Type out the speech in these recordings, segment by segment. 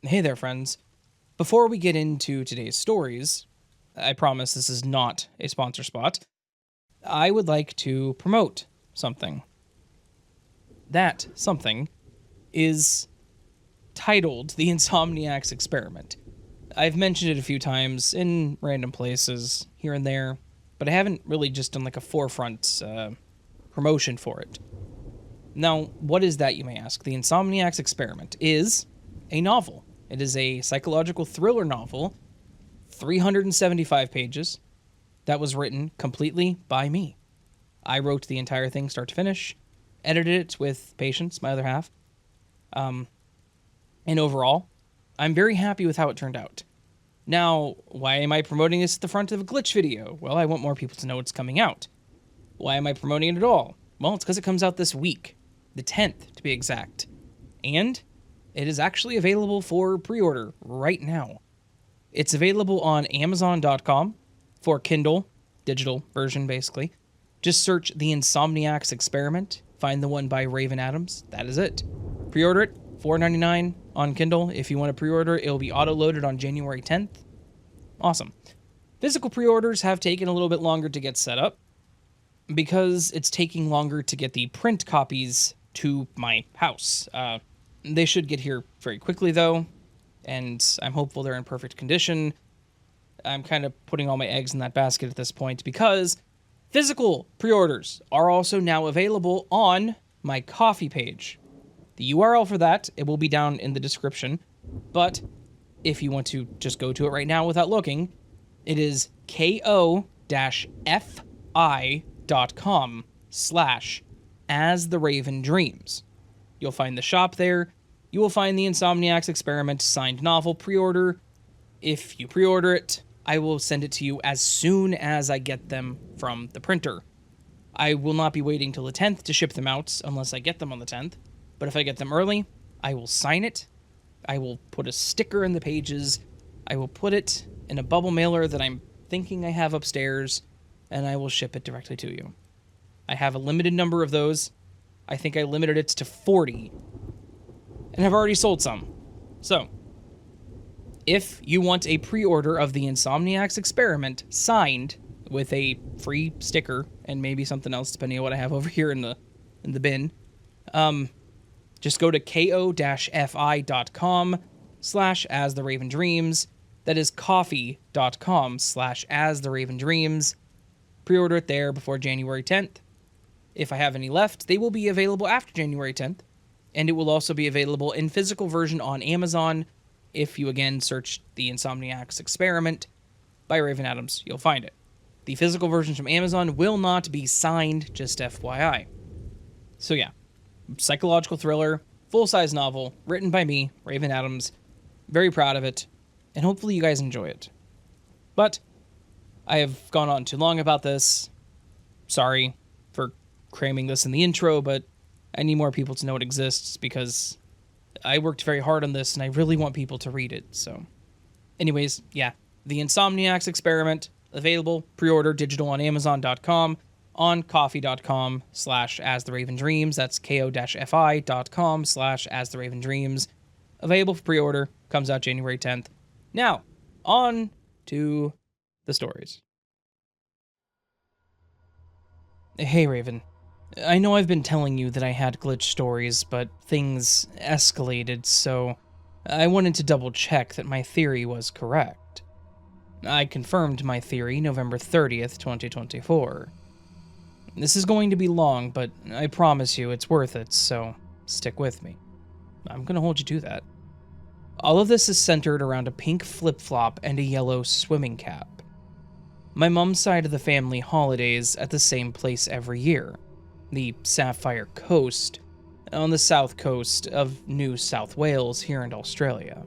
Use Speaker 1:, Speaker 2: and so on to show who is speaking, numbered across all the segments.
Speaker 1: Hey there, friends. Before we get into today's stories, I promise this is not a sponsor spot, I would like to promote something. That something is titled The Insomniacs Experiment. I've mentioned it a few times in random places here and there, but I haven't really just done like a forefront promotion for it. Now, what is that, you may ask? The Insomniacs Experiment is a novel. It is a psychological thriller novel, 375 pages, that was written completely by me. I wrote the entire thing start to finish, edited it with Patience, my other half. And overall, I'm very happy with how it turned out. Now, why am I promoting this at the front of a glitch video? Well, I want more people to know it's coming out. Why am I promoting it at all? Well, it's because it comes out this week, the 10th to be exact. And it is actually available for pre-order right now. It's available on Amazon.com for Kindle, digital version basically. Just search The Insomniacs Experiment, find the one by Raven Adams, that is it. Pre-order it, $4.99 on Kindle. If you want to pre-order, it'll be auto-loaded on January 10th. Awesome. Physical pre-orders have taken a little bit longer to get set up because it's taking longer to get the print copies to my house. They should get here very quickly, though, and I'm hopeful they're in perfect condition. I'm kind of putting all my eggs in that basket at this point because physical pre-orders are also now available on my Ko-fi page. The URL for that, it will be down in the description, but if you want to just go to it right now without looking, it is ko-fi.com/AsTheRavenDreams. You'll find the shop there. You will find the Insomniacs Experiment signed novel pre-order. If you pre-order it, I will send it to you as soon as I get them from the printer. I will not be waiting till the 10th to ship them out unless I get them on the 10th. But if I get them early, I will sign it. I will put a sticker in the pages. I will put it in a bubble mailer that I'm thinking I have upstairs, and I will ship it directly to you. I have a limited number of those. I think I limited it to 40. And I've already sold some. So, if you want a pre-order of the Insomniacs Experiment signed with a free sticker and maybe something else depending on what I have over here in the bin, just go to ko-fi.com/AsTheRavenDreams. That is coffee.com/AsTheRavenDreams. Pre-order it there before January 10th. If I have any left, they will be available after January 10th. And it will also be available in physical version on Amazon. If you again search The Insomniacs Experiment by Raven Adams, you'll find it. The physical versions from Amazon will not be signed, just FYI. So yeah, psychological thriller, full-size novel, written by me, Raven Adams. Very proud of it, and hopefully you guys enjoy it. But I have gone on too long about this. Sorry for cramming this in the intro, but I need more people to know it exists because I worked very hard on this and I really want people to read it. So anyways, yeah, The Insomniacs Experiment, available, pre-order, digital on Amazon.com, on coffee.com/AsTheRavenDreams. That's ko-fi.com/AsTheRavenDreams. Available for pre-order, comes out January 10th. Now, on to the stories. Hey, Raven. I know I've been telling you that I had glitch stories, but things escalated, so I wanted to double check that my theory was correct. I confirmed my theory November 30th, 2024. This is going to be long, but I promise you it's worth it, so stick with me. I'm gonna hold you to that. All of this is centered around a pink flip-flop and a yellow swimming cap. My mom's side of the family holidays at the same place every year, the Sapphire Coast, on the south coast of New South Wales here in Australia.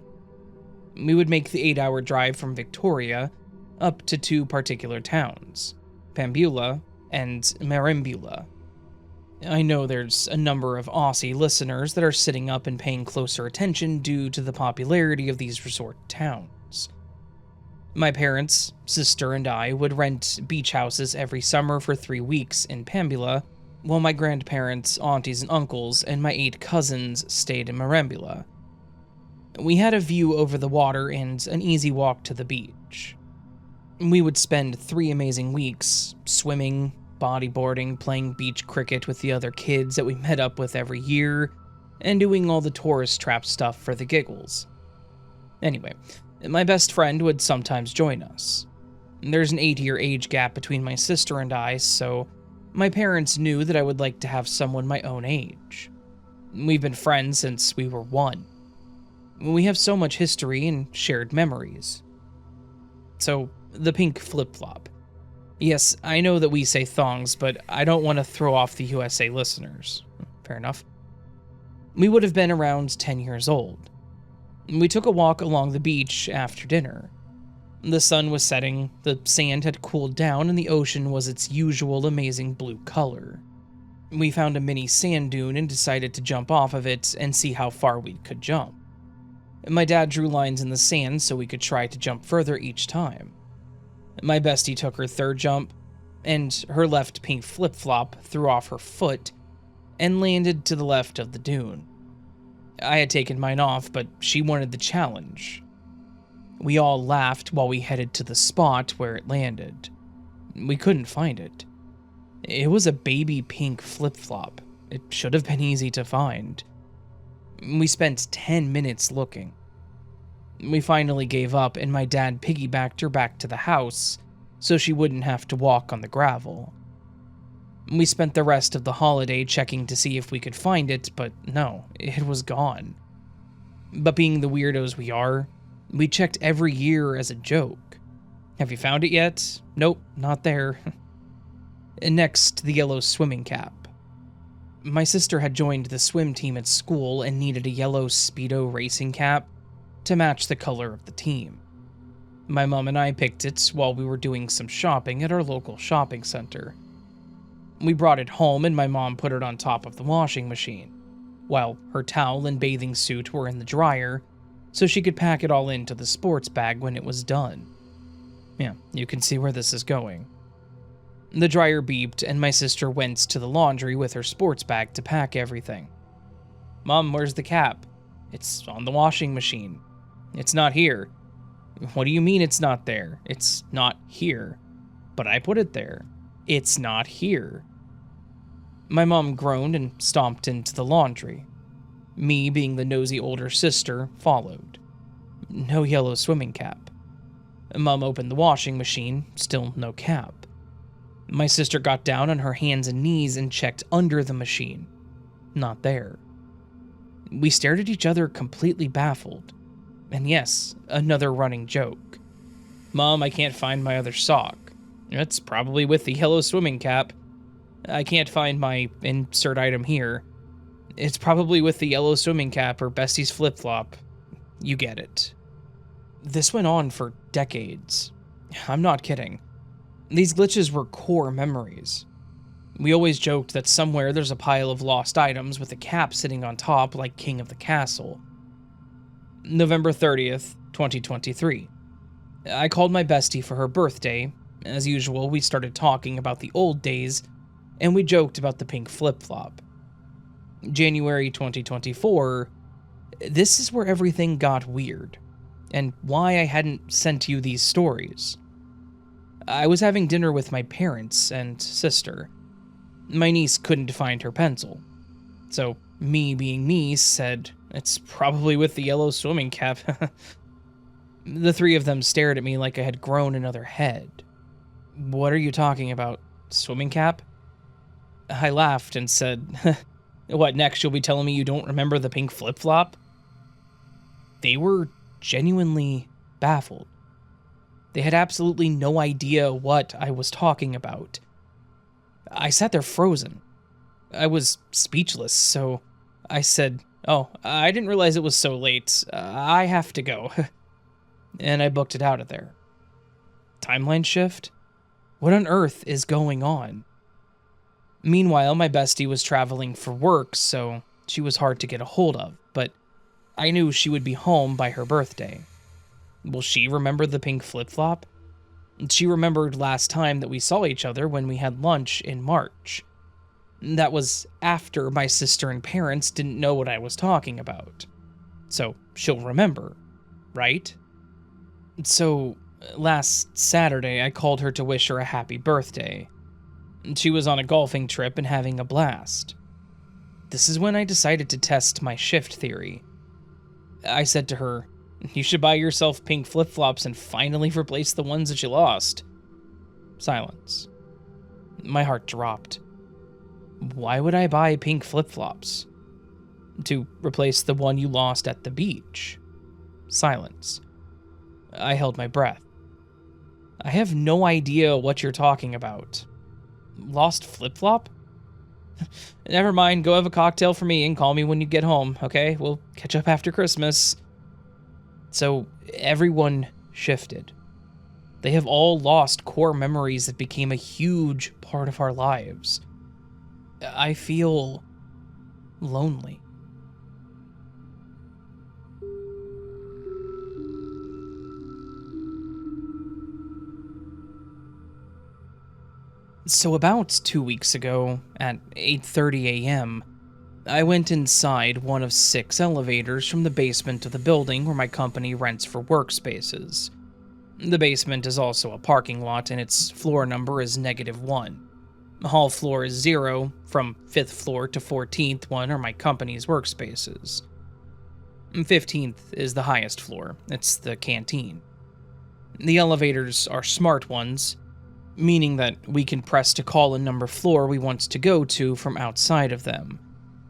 Speaker 1: We would make the 8-hour drive from Victoria up to two particular towns, Pambula and Merimbula. I know there's a number of Aussie listeners that are sitting up and paying closer attention due to the popularity of these resort towns. My parents, sister, and I would rent beach houses every summer for 3 weeks in Pambula, while my grandparents, aunties, and uncles, and my 8 cousins stayed in Merimbula. We had a view over the water and an easy walk to the beach. We would spend 3 amazing weeks swimming, bodyboarding, playing beach cricket with the other kids that we met up with every year, and doing all the tourist trap stuff for the giggles. Anyway, my best friend would sometimes join us. There's an 8-year age gap between my sister and I, so my parents knew that I would like to have someone my own age. We've been friends since we were 1. We have so much history and shared memories. So, the pink flip-flop. Yes, I know that we say thongs, but I don't want to throw off the USA listeners. Fair enough. We would have been around 10 years old. We took a walk along the beach after dinner. The sun was setting, the sand had cooled down, and the ocean was its usual amazing blue color. We found a mini sand dune and decided to jump off of it and see how far we could jump. My dad drew lines in the sand so we could try to jump further each time. My bestie took her third jump, and her left pink flip-flop threw off her foot and landed to the left of the dune. I had taken mine off, but she wanted the challenge. We all laughed while we headed to the spot where it landed. We couldn't find it. It was a baby pink flip-flop. It should have been easy to find. We spent 10 minutes looking. We finally gave up, and my dad piggybacked her back to the house so she wouldn't have to walk on the gravel. We spent the rest of the holiday checking to see if we could find it, but no, it was gone. But being the weirdos we are, we checked every year as a joke. Have you found it yet? Nope, not there. And next, the yellow swimming cap. My sister had joined the swim team at school and needed a yellow Speedo racing cap to match the color of the team. My mom and I picked it while we were doing some shopping at our local shopping center. We brought it home and my mom put it on top of the washing machine, while her towel and bathing suit were in the dryer, so she could pack it all into the sports bag when it was done. Yeah, you can see where this is going. The dryer beeped and my sister went to the laundry with her sports bag to pack everything. Mom, where's the cap? It's on the washing machine. It's not here. What do you mean it's not there? It's not here. But I put it there. It's not here. My mom groaned and stomped into the laundry. Me, being the nosy older sister, followed. No yellow swimming cap. Mom opened the washing machine, still no cap. My sister got down on her hands and knees and checked under the machine. Not there. We stared at each other completely baffled. And yes, another running joke. Mom, I can't find my other sock. It's probably with the yellow swimming cap. I can't find my insert item here. It's probably with the yellow swimming cap or Bestie's flip-flop. You get it. This went on for decades. I'm not kidding. These glitches were core memories. We always joked that somewhere there's a pile of lost items with a cap sitting on top like King of the Castle. November 30th, 2023. I called my bestie for her birthday. As usual, we started talking about the old days, and we joked about the pink flip-flop. January 2024, this is where everything got weird, and why I hadn't sent you these stories. I was having dinner with my parents and sister. My niece couldn't find her pencil, so me being me said, "It's probably with the yellow swimming cap." The three of them stared at me like I had grown another head. What are you talking about? Swimming cap? I laughed and said, what, next you'll be telling me you don't remember the pink flip-flop? They were genuinely baffled. They had absolutely no idea what I was talking about. I sat there frozen. I was speechless, so I said, "Oh, I didn't realize it was so late. I have to go." And I booked it out of there. Timeline shift? What on earth is going on? Meanwhile, my bestie was traveling for work, so she was hard to get a hold of, but I knew she would be home by her birthday. Will she remember the pink flip-flop? She remembered last time that we saw each other when we had lunch in March. That was after my sister and parents didn't know what I was talking about. so she'll remember, right? So, last Saturday, I called her to wish her a happy birthday. She was on a golfing trip and having a blast. This is when I decided to test my shift theory. I said to her, "You should buy yourself pink flip-flops and finally replace the ones that you lost." Silence. My heart dropped. Why would I buy pink flip-flops? To replace the one you lost at the beach. Silence. I held my breath. I have no idea what you're talking about. Lost flip-flop? Never mind, go have a cocktail for me and call me when you get home, okay? We'll catch up after Christmas. So, everyone shifted. They have all lost core memories that became a huge part of our lives. I feel lonely. So about 2 weeks ago, at 8:30 a.m., I went inside one of 6 elevators from the basement of the building where my company rents for workspaces. The basement is also a parking lot, and its floor number is -1. Hall floor is 0, from 5th floor to 14th one are my company's workspaces. 15th is the highest floor, it's the canteen. The elevators are smart ones, meaning that we can press to call a number floor we want to go to from outside of them.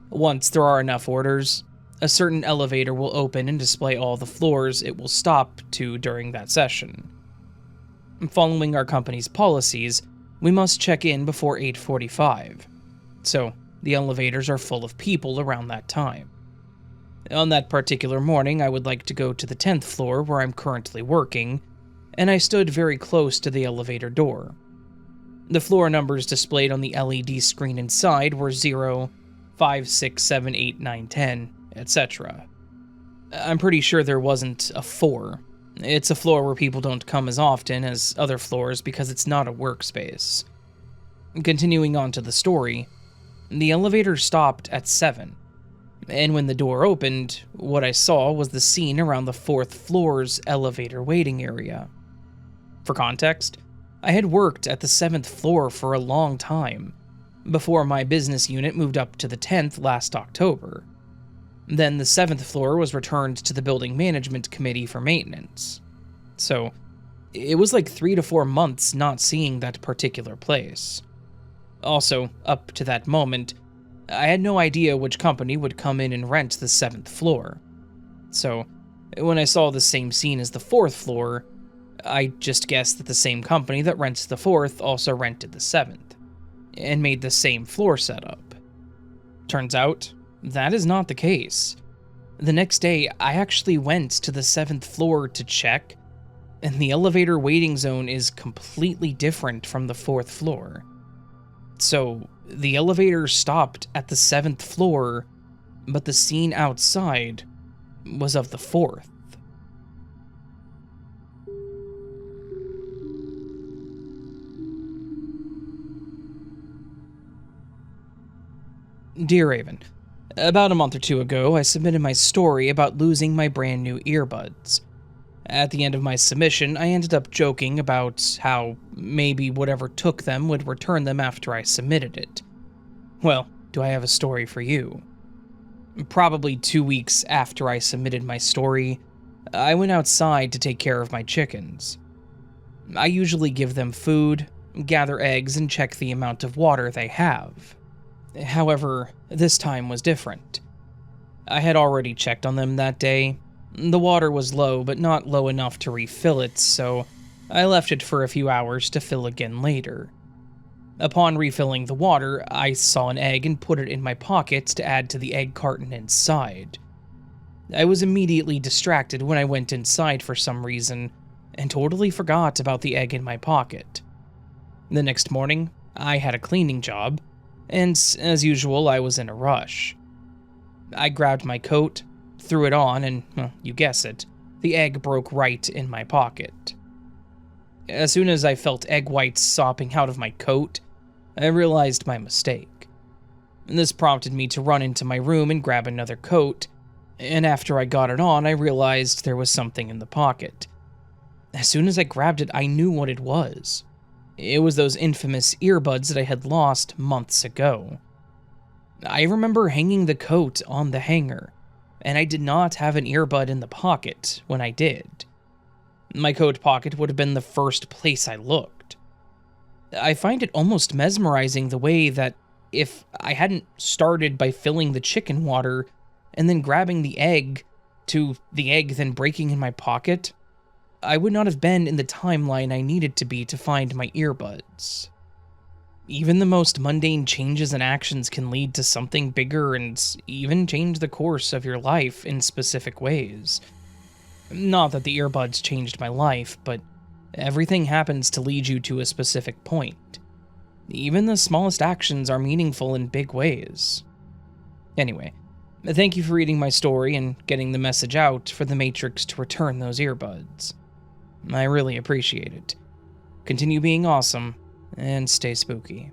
Speaker 1: Once there are enough orders, a certain elevator will open and display all the floors it will stop to during that session. Following our company's policies, we must check in before 8:45, so the elevators are full of people around that time. On that particular morning, I would like to go to the 10th floor where I'm currently working, and I stood very close to the elevator door. The floor numbers displayed on the LED screen inside were 0, 5, 6, 7, 8, 9, 10, etc. I'm pretty sure there wasn't a 4. It's a floor where people don't come as often as other floors because it's not a workspace. Continuing on to the story, the elevator stopped at 7, and when the door opened, what I saw was the scene around the 4th floor's elevator waiting area. For context, I had worked at the 7th floor for a long time, before my business unit moved up to the 10th last October. Then the 7th floor was returned to the building management committee for maintenance. So, it was like 3 to 4 months not seeing that particular place. Also, up to that moment, I had no idea which company would come in and rent the 7th floor. So, when I saw the same scene as the 4th floor, I just guessed that the same company that rents the 4th also rented the 7th, and made the same floor setup. Turns out, that is not the case. The next day, I actually went to the 7th floor to check, and the elevator waiting zone is completely different from the 4th floor. So, the elevator stopped at the 7th floor, but the scene outside was of the 4th. Dear Raven, about a month or 2 ago, I submitted my story about losing my brand new earbuds. At the end of my submission, I ended up joking about how maybe whatever took them would return them after I submitted it. Well, do I have a story for you? Probably 2 weeks after I submitted my story, I went outside to take care of my chickens. I usually give them food, gather eggs, and check the amount of water they have. However, this time was different. I had already checked on them that day. The water was low, but not low enough to refill it, so I left it for a few hours to fill again later. Upon refilling the water, I saw an egg and put it in my pocket to add to the egg carton inside. I was immediately distracted when I went inside for some reason, and totally forgot about the egg in my pocket. The next morning, I had a cleaning job, and as usual, I was in a rush. I grabbed my coat, threw it on, and, well, you guess it, the egg broke right in my pocket. As soon as I felt egg whites sopping out of my coat, I realized my mistake. This prompted me to run into my room and grab another coat, And after I got it on, I realized there was something in the pocket. As soon as I grabbed it, I knew what it was. It was those infamous earbuds that I had lost months ago. I remember hanging the coat on the hanger, and I did not have an earbud in the pocket when I did. My coat pocket would have been the first place I looked. I find it almost mesmerizing the way that if I hadn't started by filling the chicken water and then grabbing the egg, to the egg then breaking in my pocket, I would not have been in the timeline I needed to be to find my earbuds. Even the most mundane changes and actions can lead to something bigger and even change the course of your life in specific ways. Not that the earbuds changed my life, but everything happens to lead you to a specific point. Even the smallest actions are meaningful in big ways. Anyway, thank you for reading my story and getting the message out for the Matrix to return those earbuds. I really appreciate it. Continue being awesome, and stay spooky.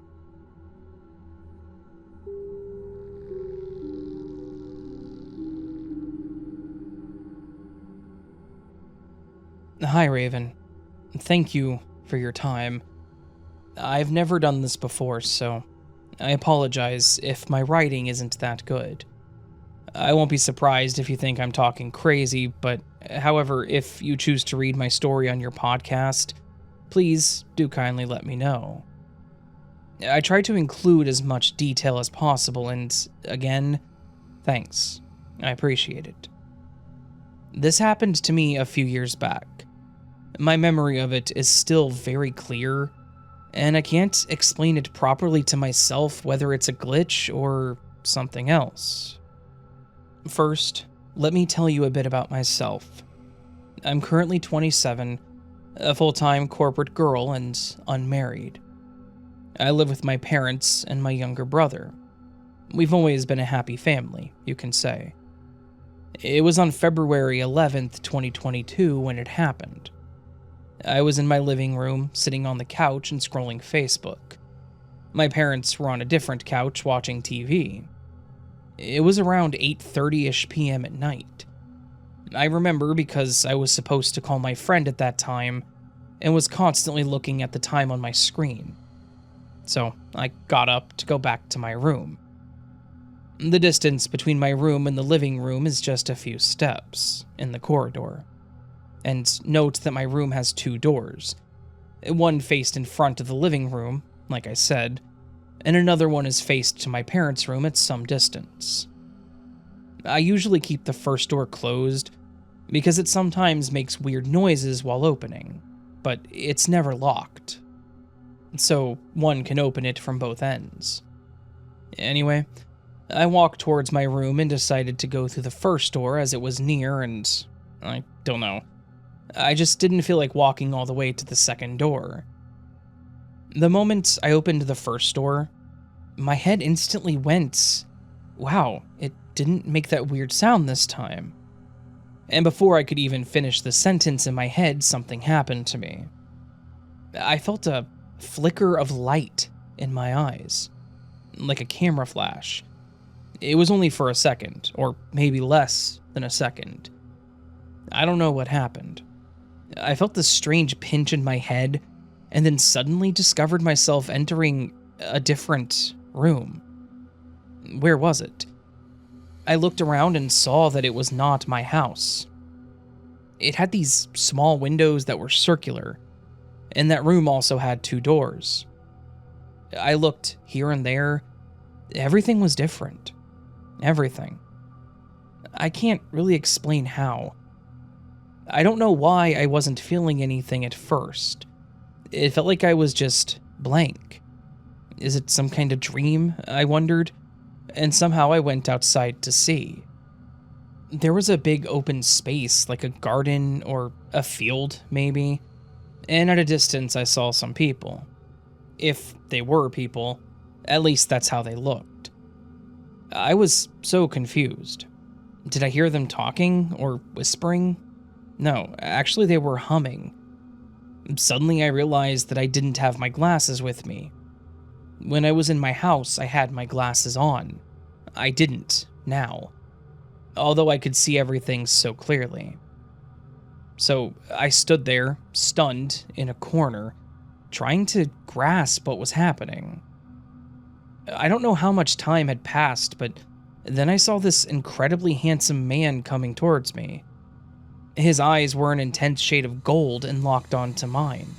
Speaker 1: Hi, Raven. Thank you for your time. I've never done this before, so I apologize if my writing isn't that good. I won't be surprised if you think I'm talking crazy, but however, if you choose to read my story on your podcast, please do kindly let me know. I try to include as much detail as possible, and again, thanks. I appreciate it. This happened to me a few years back. My memory of it is still very clear, and I can't explain it properly to myself whether it's a glitch or something else. First, let me tell you a bit about myself. I'm currently 27, a full-time corporate girl, and unmarried. I live with my parents and my younger brother. We've always been a happy family, you can say. It was on February 11th, 2022 when it happened. I was in my living room, sitting on the couch and scrolling Facebook. My parents were on a different couch watching TV. It was around 8:30-ish p.m. at night. I remember because I was supposed to call my friend at that time and was constantly looking at the time on my screen. So I got up to go back to my room. The distance between my room and the living room is just a few steps in the corridor. And note that my room has 2 doors. One faced in front of the living room, like I said, and another one is faced to my parents' room at some distance. I usually keep the first door closed because it sometimes makes weird noises while opening, but it's never locked. So one can open it from both ends. Anyway, I walked towards my room and decided to go through the first door as it was near and, I don't know, I just didn't feel like walking all the way to the second door. The moment I opened the first door, my head instantly went, wow, it didn't make that weird sound this time. And before I could even finish the sentence in my head, something happened to me. I felt a flicker of light in my eyes, like a camera flash. It was only for a second, or maybe less than a second. I don't know what happened. I felt this strange pinch in my head, and then suddenly discovered myself entering a different room. Where was it? I looked around and saw that it was not my house. It had these small windows that were circular, and that room also had 2 doors. I looked here and there. Everything was different. Everything. I can't really explain how. I don't know why I wasn't feeling anything at first. It felt like I was just blank. Is it some kind of dream, I wondered? And somehow I went outside to see. There was a big open space, like a garden or a field, maybe. And at a distance I saw some people. If they were people, at least that's how they looked. I was so confused. Did I hear them talking or whispering? No, actually they were humming. Suddenly I realized that I didn't have my glasses with me. When I was in my house, I had my glasses on. I didn't now. although I could see everything so clearly. So I stood there, stunned, in a corner, trying to grasp what was happening. I don't know how much time had passed, but then I saw this incredibly handsome man coming towards me. His eyes were an intense shade of gold and locked onto mine.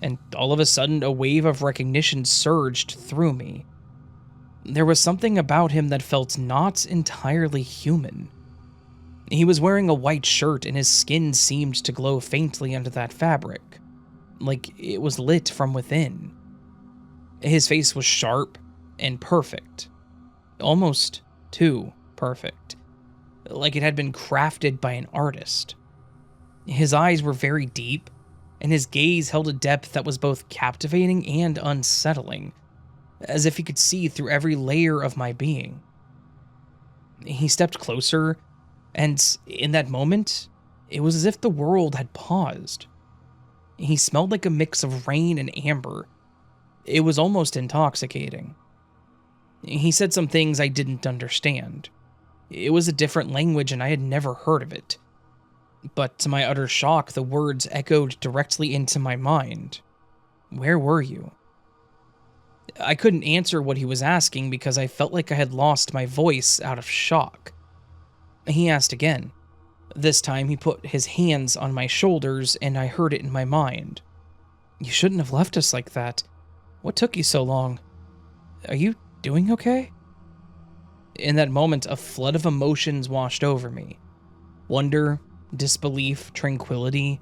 Speaker 1: And all of a sudden, a wave of recognition surged through me. There was something about him that felt not entirely human. He was wearing a white shirt and his skin seemed to glow faintly under that fabric, like it was lit from within. His face was sharp and perfect, almost too perfect, like it had been crafted by an artist. His eyes were very deep, and his gaze held a depth that was both captivating and unsettling, as if he could see through every layer of my being. He stepped closer, and in that moment, it was as if the world had paused. He smelled like a mix of rain and amber. It was almost intoxicating. He said some things I didn't understand. It was a different language and I had never heard of it. But to my utter shock, the words echoed directly into my mind. Where were you? I couldn't answer what he was asking because I felt like I had lost my voice out of shock. He asked again. This time he put his hands on my shoulders and I heard it in my mind. You shouldn't have left us like that. What took you so long? Are you doing okay? In that moment, a flood of emotions washed over me. Wonder, disbelief, tranquility,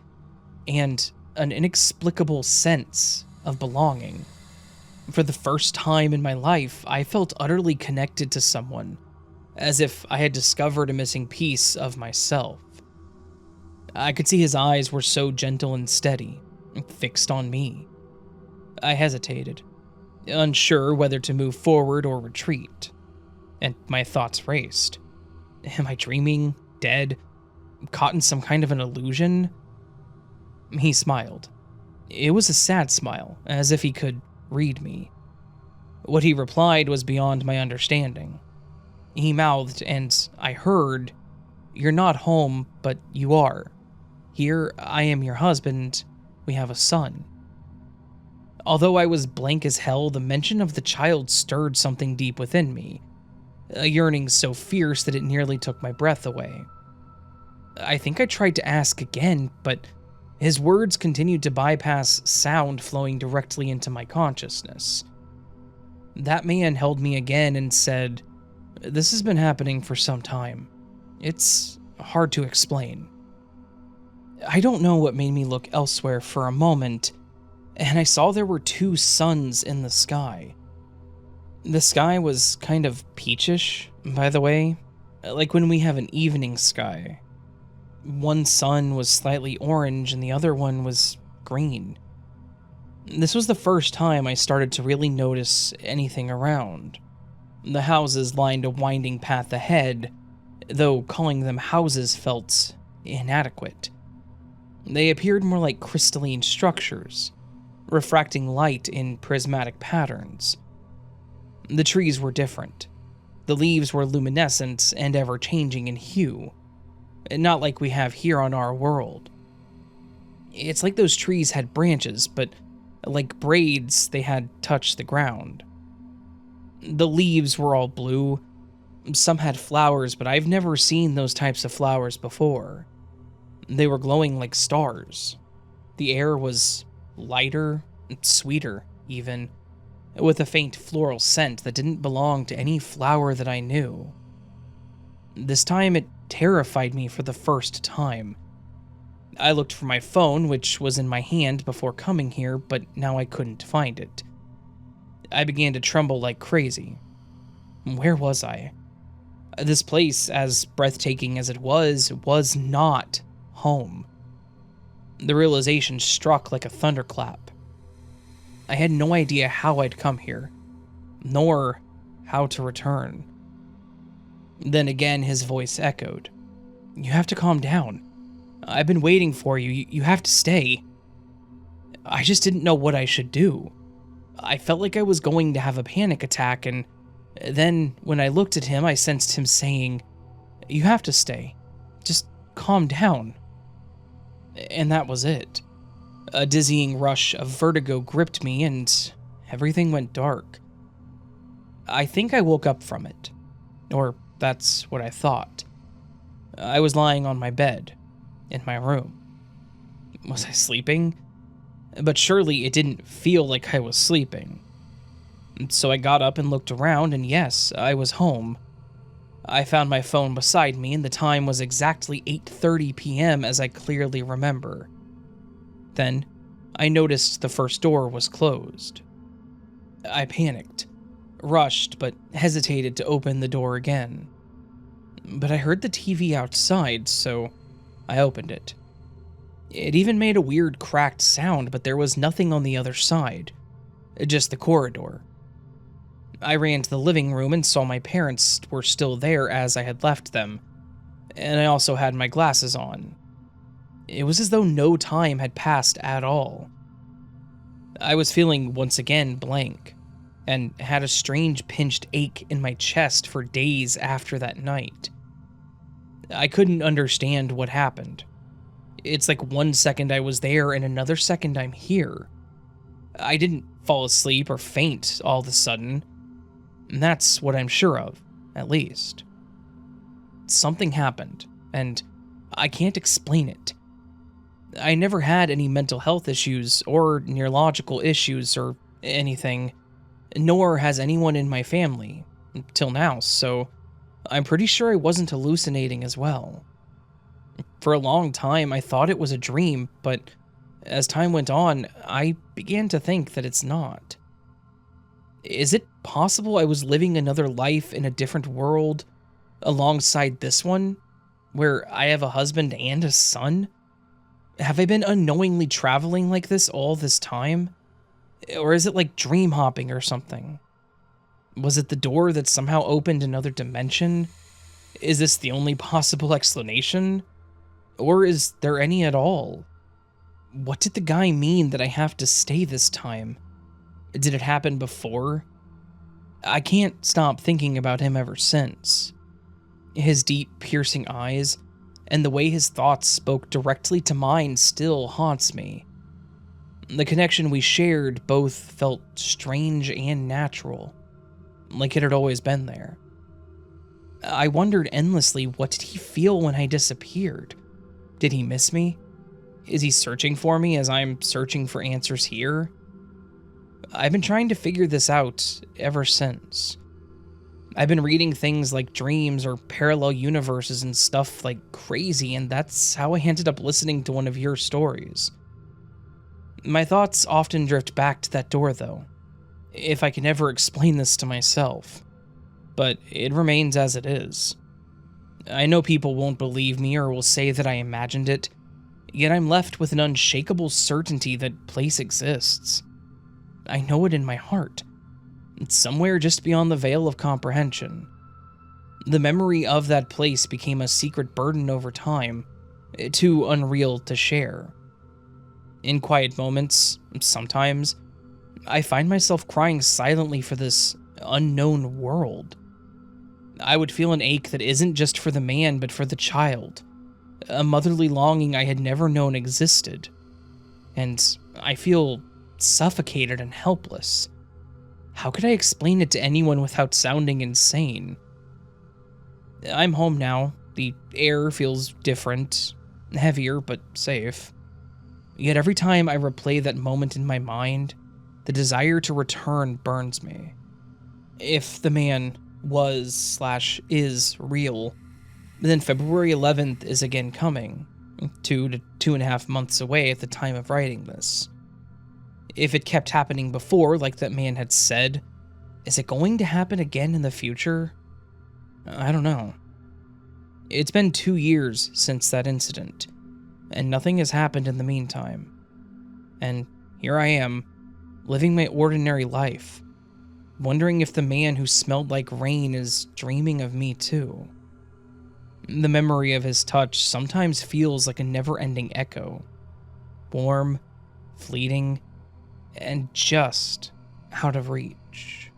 Speaker 1: and an inexplicable sense of belonging. For the first time in my life, I felt utterly connected to someone, as if I had discovered a missing piece of myself. I could see his eyes were so gentle and steady, fixed on me. I hesitated, unsure whether to move forward or retreat, and my thoughts raced. Am I dreaming? Dead? Caught in some kind of an illusion? He smiled. It was a sad smile, as if he could read me. What he replied was beyond my understanding. He mouthed, and I heard, "You're not home, but you are. Here, I am your husband. We have a son." Although I was blank as hell, the mention of the child stirred something deep within me, a yearning so fierce that it nearly took my breath away. I think I tried to ask again, but his words continued to bypass sound flowing directly into my consciousness. That man held me again and said, "This has been happening for some time. It's hard to explain." I don't know what made me look elsewhere for a moment, and I saw there were two suns in the sky. The sky was kind of peachish, by the way, like when we have an evening sky. One sun was slightly orange and the other one was green. This was the first time I started to really notice anything around. The houses lined a winding path ahead, though calling them houses felt inadequate. They appeared more like crystalline structures, refracting light in prismatic patterns. The trees were different. The leaves were luminescent and ever-changing in hue, not like we have here on our world. It's like those trees had branches, but like braids, they had touched the ground. The leaves were all blue. Some had flowers, but I've never seen those types of flowers before. They were glowing like stars. The air was lighter, sweeter even, with a faint floral scent that didn't belong to any flower that I knew. This time it terrified me for the first time. I looked for my phone, which was in my hand before coming here, but now I couldn't find it. I began to tremble like crazy. Where was I? This place, as breathtaking as it was not home. The realization struck like a thunderclap. I had no idea how I'd come here, nor how to return. Then again, his voice echoed. You have to calm down. I've been waiting for you. You have to stay. I just didn't know what I should do. I felt like I was going to have a panic attack, and then when I looked at him, I sensed him saying, "You have to stay. Just calm down." And that was it. A dizzying rush of vertigo gripped me and everything went dark. I think I woke up from it. Or that's what I thought. I was lying on my bed, in my room. Was I sleeping? But surely it didn't feel like I was sleeping. So I got up and looked around, and yes, I was home. I found my phone beside me, and the time was exactly 8:30 p.m. as I clearly remember. Then, I noticed the first door was closed. I panicked, rushed, but hesitated to open the door again. But I heard the TV outside, so I opened it. It even made a weird cracked sound, but there was nothing on the other side, just the corridor. I ran to the living room and saw my parents were still there as I had left them, and I also had my glasses on. It was as though no time had passed at all. I was feeling once again blank, and had a strange pinched ache in my chest for days after that night. I couldn't understand what happened. It's like 1 second I was there and another second I'm here. I didn't fall asleep or faint all of a sudden. And that's what I'm sure of, at least. Something happened, and I can't explain it. I never had any mental health issues or neurological issues or anything, nor has anyone in my family, till now, so I'm pretty sure I wasn't hallucinating as well. For a long time, I thought it was a dream, but as time went on, I began to think that it's not. Is it possible I was living another life in a different world, alongside this one, where I have a husband and a son? Have I been unknowingly traveling like this all this time? Or is it like dream hopping or something? Was it the door that somehow opened another dimension? Is this the only possible explanation? Or is there any at all? What did the guy mean that I have to stay this time? Did it happen before? I can't stop thinking about him ever since. His deep, piercing eyes, and the way his thoughts spoke directly to mine still haunts me. The connection we shared both felt strange and natural, like it had always been there. I wondered endlessly, what did he feel when I disappeared? Did he miss me? Is he searching for me as I'm searching for answers here? I've been trying to figure this out ever since. I've been reading things like dreams or parallel universes and stuff like crazy, and that's how I ended up listening to one of your stories. My thoughts often drift back to that door, though, if I can ever explain this to myself. But it remains as it is. I know people won't believe me or will say that I imagined it, yet I'm left with an unshakable certainty that place exists. I know it in my heart. It's somewhere just beyond the veil of comprehension. The memory of that place became a secret burden over time, too unreal to share. In quiet moments, sometimes, I find myself crying silently for this unknown world. I would feel an ache that isn't just for the man, but for the child. A motherly longing I had never known existed. And I feel suffocated and helpless. How could I explain it to anyone without sounding insane? I'm home now. The air feels different, heavier, but safe. Yet every time I replay that moment in my mind, the desire to return burns me. If the man was/is real, then February 11th is again coming, 2 to 2.5 months away at the time of writing this. If it kept happening before, like that man had said, is it going to happen again in the future? I don't know. It's been 2 years since that incident, and nothing has happened in the meantime. And here I am, living my ordinary life, wondering if the man who smelled like rain is dreaming of me too. The memory of his touch sometimes feels like a never-ending echo. Warm, fleeting, and just out of reach.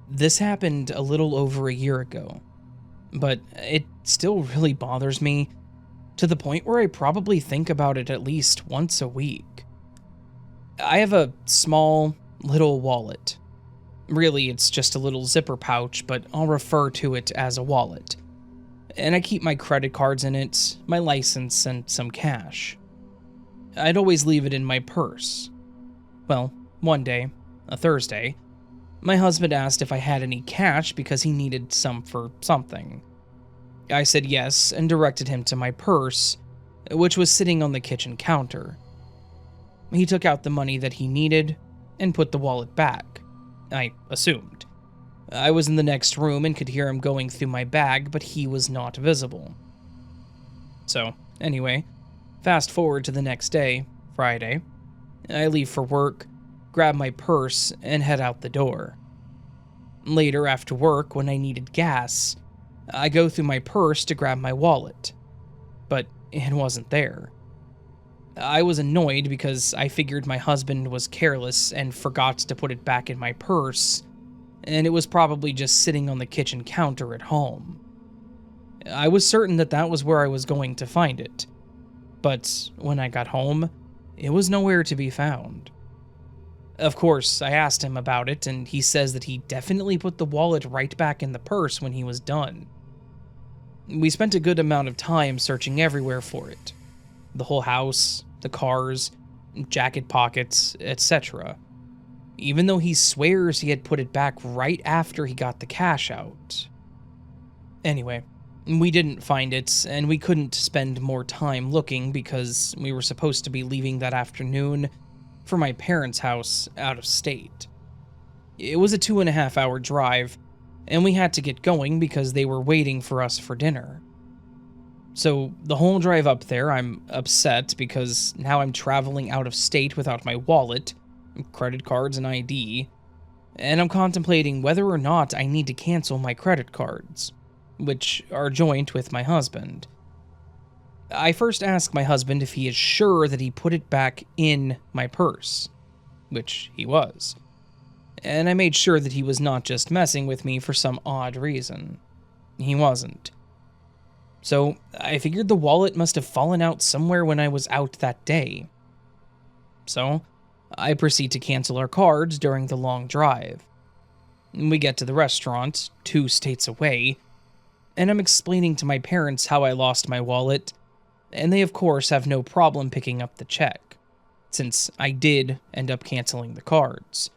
Speaker 1: This happened a little over a year ago, but it still really bothers me to the point where I probably think about it at least once a week. I have a small, little wallet. Really, it's just a little zipper pouch, but I'll refer to it as a wallet. And I keep my credit cards in it, my license, and some cash. I'd always leave it in my purse. Well, one day, a Thursday, my husband asked if I had any cash because he needed some for something. I said yes and directed him to my purse, which was sitting on the kitchen counter. He took out the money that he needed and put the wallet back, I assumed. I was in the next room and could hear him going through my bag, but he was not visible. So, anyway, fast forward to the next day, Friday. I leave for work, grab my purse, and head out the door. Later after work, when I needed gas, I go through my purse to grab my wallet, but it wasn't there. I was annoyed because I figured my husband was careless and forgot to put it back in my purse, and it was probably just sitting on the kitchen counter at home. I was certain that that was where I was going to find it, but when I got home, it was nowhere to be found. Of course, I asked him about it, and he says that he definitely put the wallet right back in the purse when he was done. We spent a good amount of time searching everywhere for it. The whole house, the cars, jacket pockets, etc. Even though he swears he had put it back right after he got the cash out. Anyway, we didn't find it, and we couldn't spend more time looking because we were supposed to be leaving that afternoon for my parents' house out of state. It was a 2.5-hour drive, and we had to get going because they were waiting for us for dinner. So the whole drive up there, I'm upset because now I'm traveling out of state without my wallet, credit cards, and ID, and I'm contemplating whether or not I need to cancel my credit cards, which are joint with my husband. I first asked my husband if he is sure that he put it back in my purse, which he was, and I made sure that he was not just messing with me for some odd reason. He wasn't. So I figured the wallet must have fallen out somewhere when I was out that day. So I proceed to cancel our cards during the long drive. We get to the restaurant, 2 states away, and I'm explaining to my parents how I lost my wallet, and they of course have no problem picking up the check, since I did end up canceling the cards.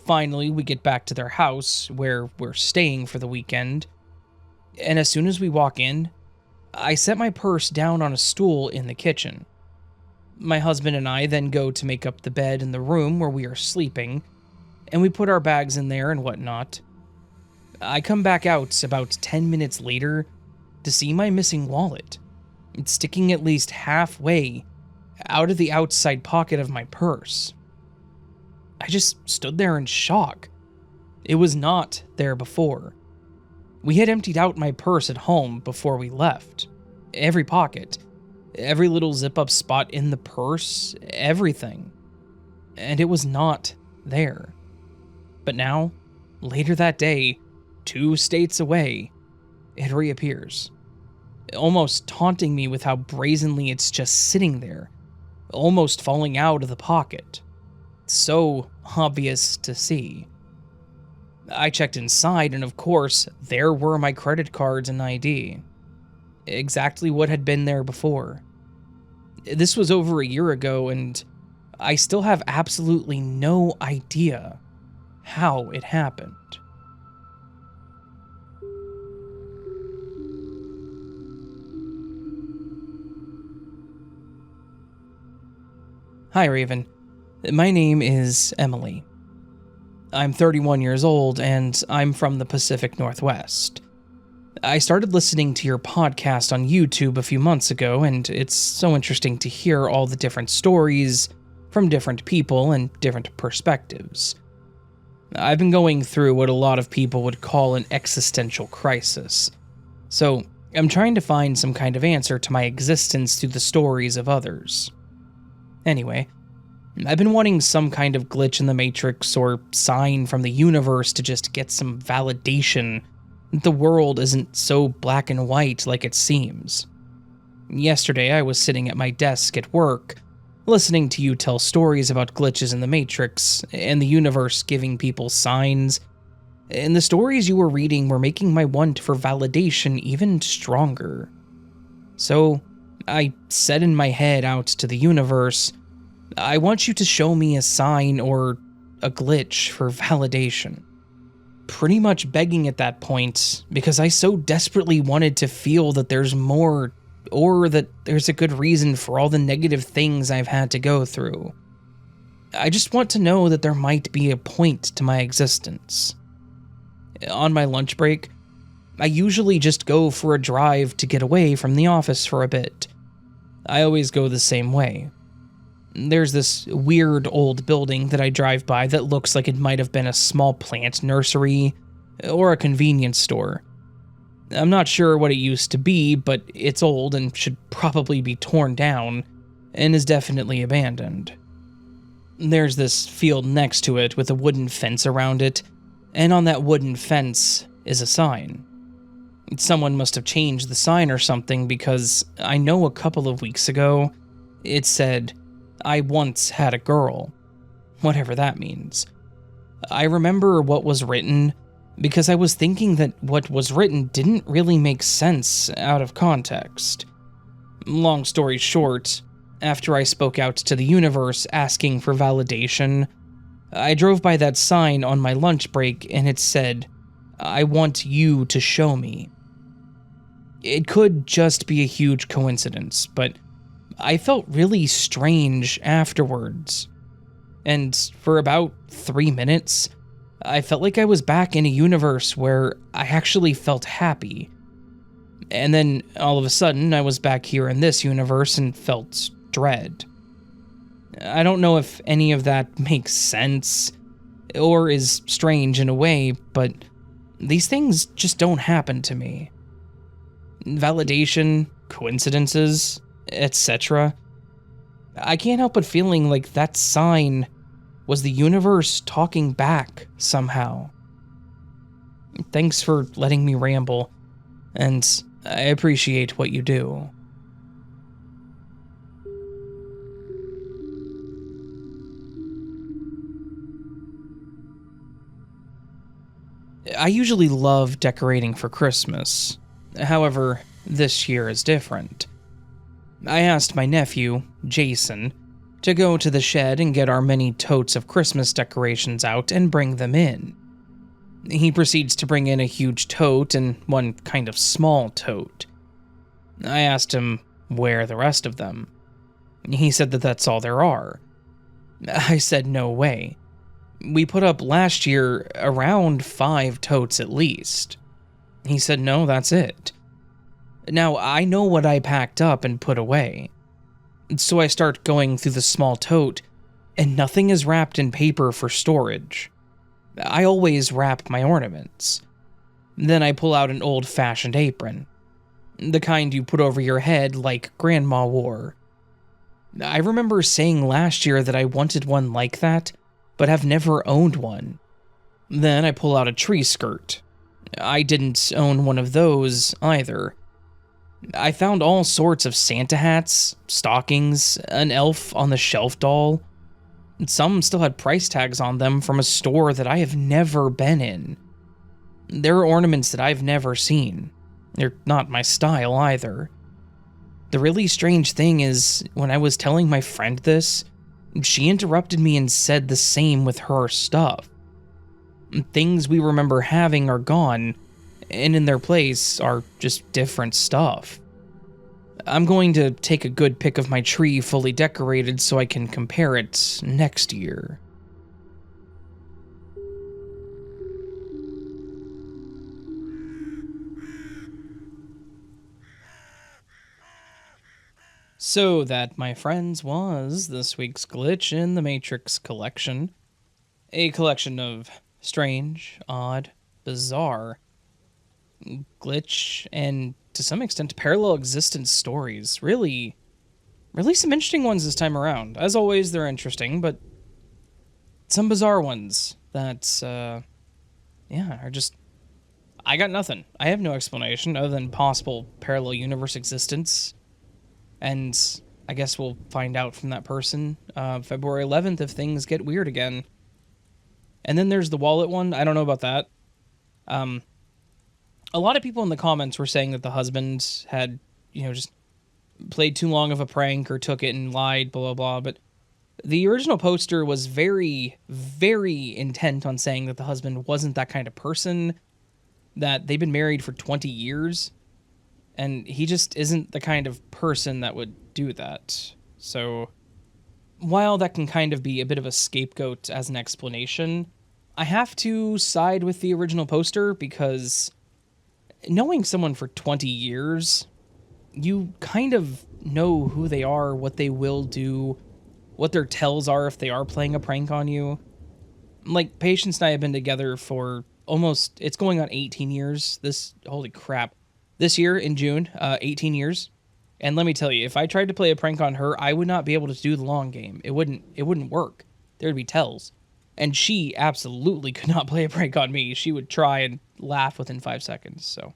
Speaker 1: Finally, we get back to their house, where we're staying for the weekend, and as soon as we walk in, I set my purse down on a stool in the kitchen. My husband and I then go to make up the bed in the room where we are sleeping, and we put our bags in there and whatnot. I come back out about 10 minutes later to see my missing wallet. It's sticking at least halfway out of the outside pocket of my purse. I just stood there in shock. It was not there before. We had emptied out my purse at home before we left. Every pocket, every little zip-up spot in the purse, everything. And it was not there. But now, later that day, 2 states away, it reappears. Almost taunting me with how brazenly it's just sitting there, almost falling out of the pocket. So obvious to see. I checked inside, and of course, there were my credit cards and ID. Exactly what had been there before. This was over a year ago, and I still have absolutely no idea how it happened. Hi, Raven. My name is Emilie. I'm 31 years old, and I'm from the Pacific Northwest. I started listening to your podcast on YouTube a few months ago, and it's so interesting to hear all the different stories from different people and different perspectives. I've been going through what a lot of people would call an existential crisis, so I'm trying to find some kind of answer to my existence through the stories of others. Anyway, I've been wanting some kind of glitch in the Matrix or sign from the universe to just get some validation that the world isn't so black and white like it seems. Yesterday, I was sitting at my desk at work, listening to you tell stories about glitches in the Matrix and the universe giving people signs, and the stories you were reading were making my want for validation even stronger. So, I said in my head out to the universe, I want you to show me a sign or a glitch for validation. Pretty much begging at that point, because I so desperately wanted to feel that there's more, or that there's a good reason for all the negative things I've had to go through. I just want to know that there might be a point to my existence. On my lunch break, I usually just go for a drive to get away from the office for a bit. I always go the same way. There's this weird old building that I drive by that looks like it might have been a small plant nursery or a convenience store. I'm not sure what it used to be, but it's old and should probably be torn down and is definitely abandoned. There's this field next to it with a wooden fence around it, and on that wooden fence is a sign. Someone must have changed the sign or something, because I know a couple of weeks ago it said, "I once had a girl," whatever that means. I remember what was written because I was thinking that what was written didn't really make sense out of context. Long story short, after I spoke out to the universe asking for validation, I drove by that sign on my lunch break and it said, "I want you to show me." It could just be a huge coincidence, but I felt really strange afterwards. And for about 3 minutes, I felt like I was back in a universe where I actually felt happy. And then all of a sudden, I was back here in this universe and felt dread. I don't know if any of that makes sense or is strange in a way, but these things just don't happen to me. Validation, coincidences, etc. I can't help but feeling like that sign was the universe talking back somehow. Thanks for letting me ramble, and I appreciate what you do. I usually love decorating for Christmas. However, this year is different. I asked my nephew, Jason, to go to the shed and get our many totes of Christmas decorations out and bring them in. He proceeds to bring in a huge tote and one kind of small tote. I asked him where the rest of them. He said that that's all there are. I said no way. We put up last year around 5 totes at least. He said no, that's it. Now, I know what I packed up and put away. So I start going through the small tote, and nothing is wrapped in paper for storage. I always wrap my ornaments. Then I pull out an old-fashioned apron. The kind you put over your head like Grandma wore. I remember saying last year that I wanted one like that, but have never owned one. Then I pull out a tree skirt. I didn't own one of those either. I found all sorts of Santa hats, stockings, an elf on the shelf doll. Some still had price tags on them from a store that I have never been in. There are ornaments that I've never seen. They're not my style either. The really strange thing is, when I was telling my friend this, she interrupted me and said the same with her stuff. Things we remember having are gone, and in their place are just different stuff. I'm going to take a good pic of my tree fully decorated so I can compare it next year. So that, my friends, was this week's Glitch in the Matrix collection. A collection of strange, odd, bizarre, glitch, and to some extent parallel existence stories. Really really some interesting ones this time around. As always, they're interesting, but some bizarre ones that, are just... I got nothing. I have no explanation other than possible parallel universe existence. And I guess we'll find out from that person February 11th if things get weird again. And then there's the wallet one. I don't know about that. A lot of people in the comments were saying that the husband had, just played too long of a prank or took it and lied, blah, blah, blah. But the original poster was very, very intent on saying that the husband wasn't that kind of person, that they've been married for 20 years, and he just isn't the kind of person that would do that. So while that can kind of be a bit of a scapegoat as an explanation, I have to side with the original poster because knowing someone for 20 years, you kind of know who they are, what they will do, what their tells are if they are playing a prank on you. Like, Patience and I have been together for almost, it's going on 18 years. Holy crap. This year in June, 18 years. And let me tell you, if I tried to play a prank on her, I would not be able to do the long game. It wouldn't work. There'd be tells. And she absolutely could not play a prank on me. She would try and laugh within 5 seconds. So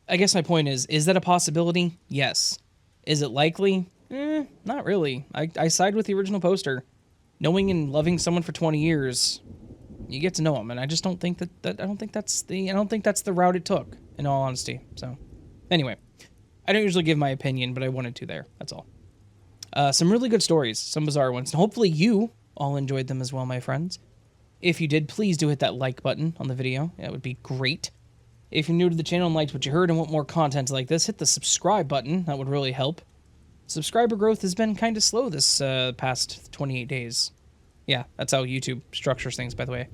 Speaker 1: I guess my point is that a possibility? Yes. Is it likely? Not really. I side with the original poster. Knowing and loving someone for 20 years, you get to know them, and I just don't think I don't think that's the route it took, in all honesty. So, anyway, I don't usually give my opinion, but I wanted to there. That's all. Some really good stories, some bizarre ones, and hopefully you all enjoyed them as well, my friends. If you did, please do hit that like button on the video. That would be great. If you're new to the channel and liked what you heard and want more content like this, hit the subscribe button. That would really help. Subscriber growth has been kind of slow this past 28 days. Yeah, that's how YouTube structures things, by the way.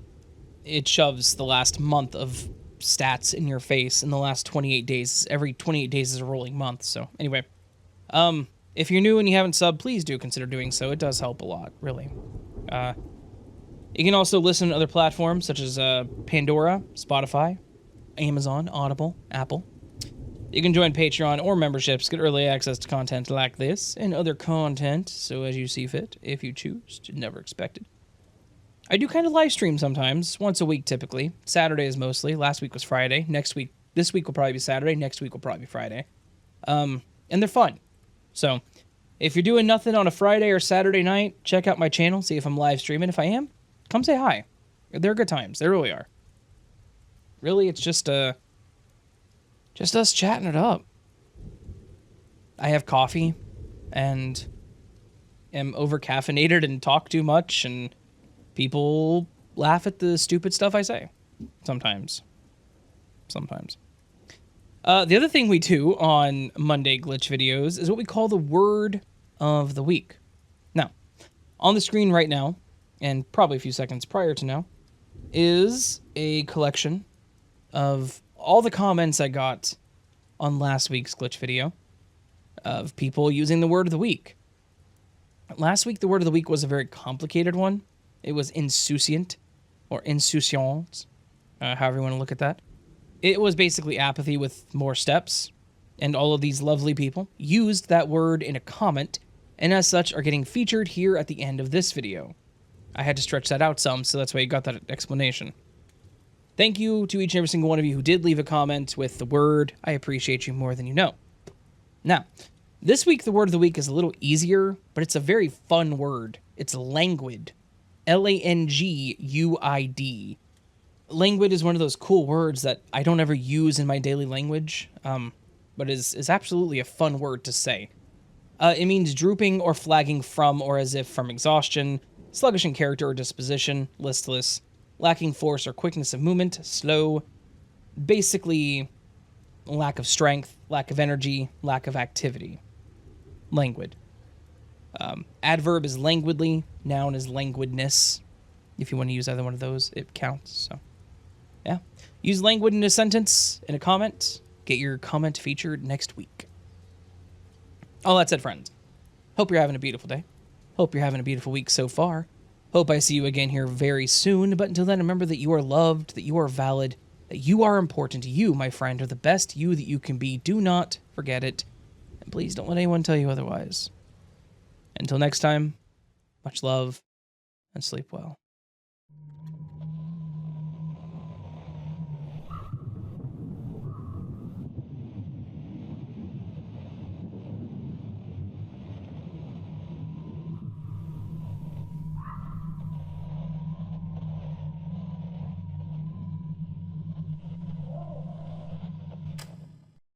Speaker 1: It shoves the last month of stats in your face in the last 28 days. Every 28 days is a rolling month, so anyway. If you're new and you haven't subbed, please do consider doing so. It does help a lot, really. You can also listen to other platforms such as Pandora, Spotify, Amazon, Audible, Apple. You can join Patreon or memberships, get early access to content like this and other content, so as you see fit, if you choose to, never expected. I do kind of live stream sometimes, once a week typically. Saturdays mostly. Last week was Friday. This week will probably be Saturday. Next week will probably be Friday. And they're fun. So, if you're doing nothing on a Friday or Saturday night, check out my channel, see if I'm live streaming. If I am, come say hi. They're good times. They really are. Really, it's just us chatting it up. I have coffee and am over-caffeinated and talk too much, and people laugh at the stupid stuff I say. Sometimes. The other thing we do on Monday Glitch videos is what we call the Word of the Week. Now, on the screen right now, and probably a few seconds prior to now, is a collection of all the comments I got on last week's Glitch video of people using the Word of the Week. Last week, the Word of the Week was a very complicated one. It was insouciant, or insouciance, however you want to look at that. It was basically apathy with more steps, and all of these lovely people used that word in a comment, and as such are getting featured here at the end of this video. I had to stretch that out some, so that's why you got that explanation. Thank you to each and every single one of you who did leave a comment with the word. I appreciate you more than you know. Now, this week the Word of the Week is a little easier, but it's a very fun word. It's languid. Languid. Languid is one of those cool words that I don't ever use in my daily language, but is absolutely a fun word to say. It means drooping or flagging from or as if from exhaustion, sluggish in character or disposition, listless, lacking force or quickness of movement, slow, basically lack of strength, lack of energy, lack of activity. Languid. Adverb is languidly, noun is languidness. If you want to use either one of those, it counts, so yeah. Use languid in a sentence, in a comment. Get your comment featured next week. All that said, friends, hope you're having a beautiful day. Hope you're having a beautiful week so far. Hope I see you again here very soon, but until then, remember that you are loved, that you are valid, that you are important. You, my friend, are the best you that you can be. Do not forget it, and please don't let anyone tell you otherwise. Until next time, much love and sleep well.